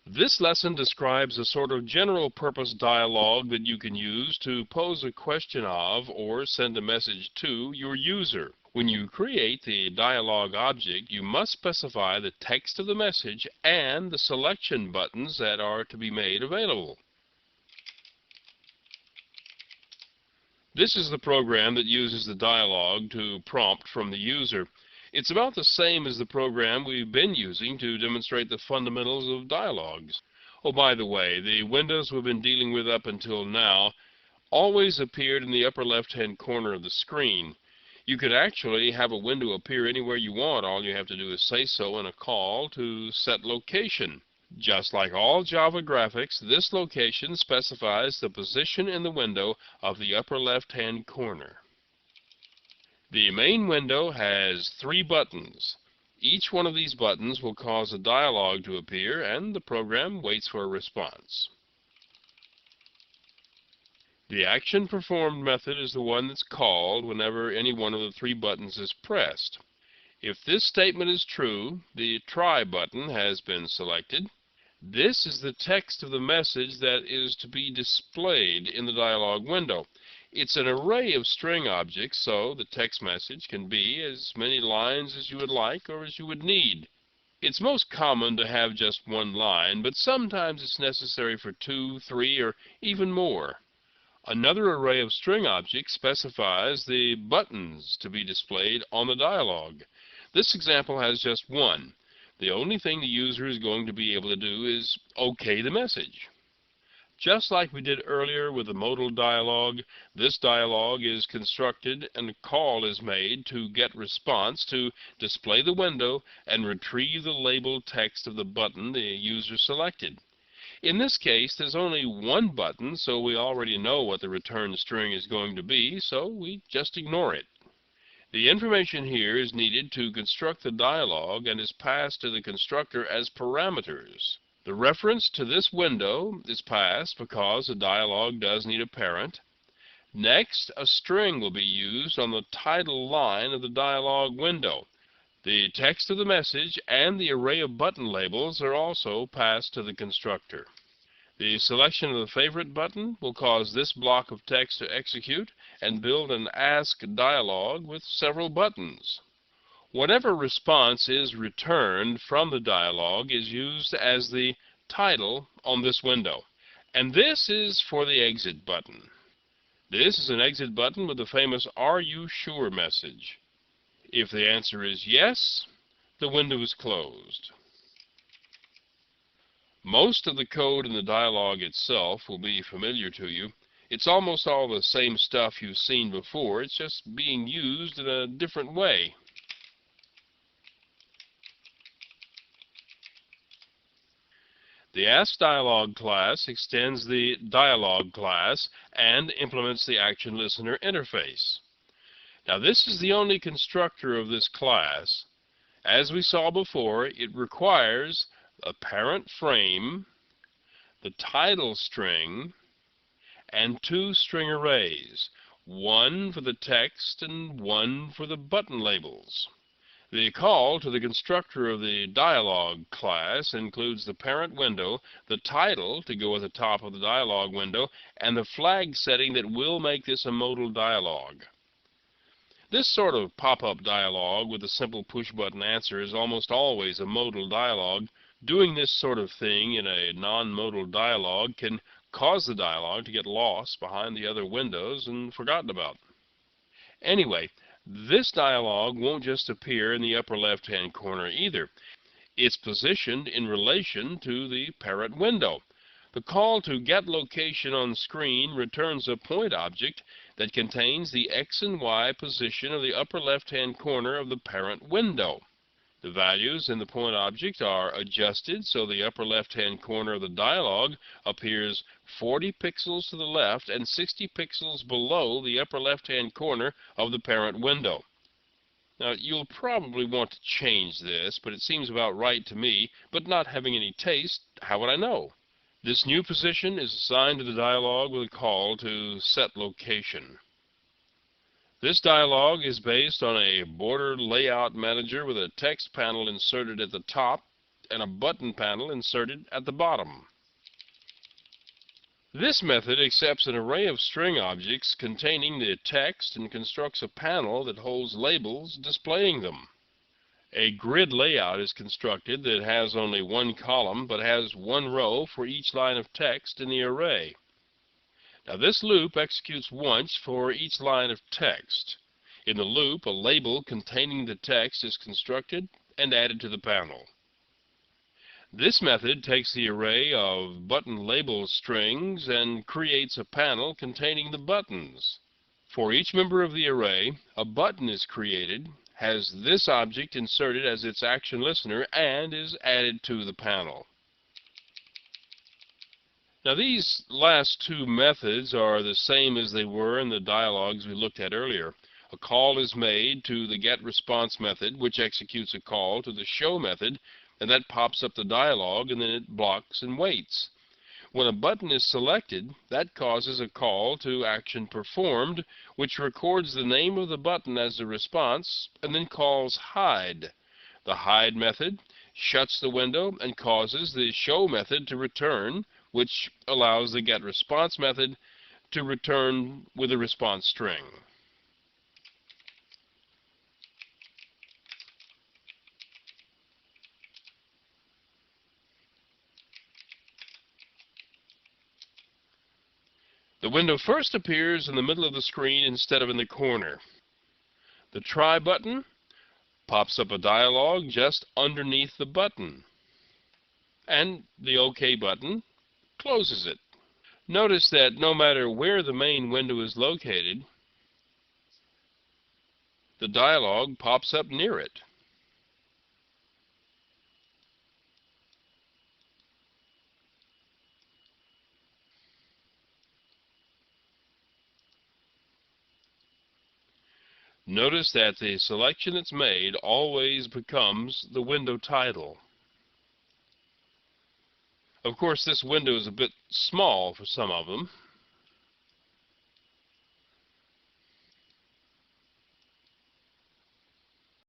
This lesson describes a sort of general-purpose dialogue that you can use to pose a question of or send a message to your user. When you create the dialog object, you must specify the text of the message and the selection buttons that are to be made available. This is the program that uses the dialog to prompt from the user. It's about the same as the program we've been using to demonstrate the fundamentals of dialogues. Oh, by the way, the windows we've been dealing with up until now always appeared in the upper left-hand corner of the screen. You could actually have a window appear anywhere you want. All you have to do is say so in a call to set location. Just like all Java graphics, this location specifies the position in the window of the upper left-hand corner. The main window has 3 buttons. Each one of these buttons will cause a dialog to appear, and the program waits for a response. The action performed method is the one that's called whenever any one of the 3 buttons is pressed. If this statement is true, the try button has been selected. This is the text of the message that is to be displayed in the dialog window. It's an array of string objects, so the text message can be as many lines as you would like or as you would need. It's most common to have just 1 line, but sometimes it's necessary for 2, 3, or even more. Another array of string objects specifies the buttons to be displayed on the dialog. This example has just 1. The only thing the user is going to be able to do is OK the message. Just like we did earlier with the modal dialog, this dialog is constructed and a call is made to get response to display the window and retrieve the labeled text of the button the user selected. In this case, there's only 1 button, so we already know what the return string is going to be, so we just ignore it. The information here is needed to construct the dialog and is passed to the constructor as parameters. The reference to this window is passed because the dialog does need a parent. Next, a string will be used on the title line of the dialog window. The text of the message and the array of button labels are also passed to the constructor. The selection of the favorite button will cause this block of text to execute and build an ask dialog with several buttons. Whatever response is returned from the dialog is used as the title on this window. And this is for the exit button. This is an exit button with the famous "Are you sure?" message. If the answer is yes, the window is closed. Most of the code in the dialog itself will be familiar to you. It's almost all the same stuff you've seen before. It's just being used in a different way. The AskDialog class extends the Dialog class and implements the Action Listener interface. Now, this is the only constructor of this class. As we saw before, it requires a parent frame, the title string, and 2 string arrays, 1 for the text and 1 for the button labels. The call to the constructor of the Dialog class includes the parent window, the title to go at the top of the dialog window, and the flag setting that will make this a modal dialog. This sort of pop-up dialog with a simple push-button answer is almost always a modal dialog. Doing this sort of thing in a non-modal dialog can cause the dialog to get lost behind the other windows and forgotten about. Anyway, this dialog won't just appear in the upper left-hand corner either. It's positioned in relation to the parent window. The call to get location on screen returns a point object that contains the X and Y position of the upper left-hand corner of the parent window. The values in the point object are adjusted so the upper left-hand corner of the dialog appears 40 pixels to the left and 60 pixels below the upper left-hand corner of the parent window. Now, you'll probably want to change this, but it seems about right to me, but not having any taste, how would I know? This new position is assigned to the dialog with a call to set location. This dialog is based on a border layout manager with a text panel inserted at the top. and a button panel inserted at the bottom. This method accepts an array of string objects containing the text and constructs a panel that holds labels displaying them. A grid layout is constructed that has only one column but has one row for each line of text in the array. Now this loop executes once for each line of text. In the loop, a label containing the text is constructed and added to the panel. This method takes the array of button label strings and creates a panel containing the buttons. For each member of the array, a button is created, has this object inserted as its action listener, and is added to the panel. Now these last two methods are the same as they were in the dialogues we looked at earlier. A call is made to the getResponse method, which executes a call to the show method, and that pops up the dialog, and then it blocks and waits. When a button is selected, that causes a call to actionPerformed, which records the name of the button as the response, and then calls hide. The hide method shuts the window and causes the show method to return, which allows the getResponse method to return with a response string. The window first appears in the middle of the screen instead of in the corner. The Try button pops up a dialog just underneath the button, and the OK button closes it. Notice that no matter where the main window is located, the dialog pops up near it. Notice that the selection that's made always becomes the window title. Of course, this window is a bit small for some of them.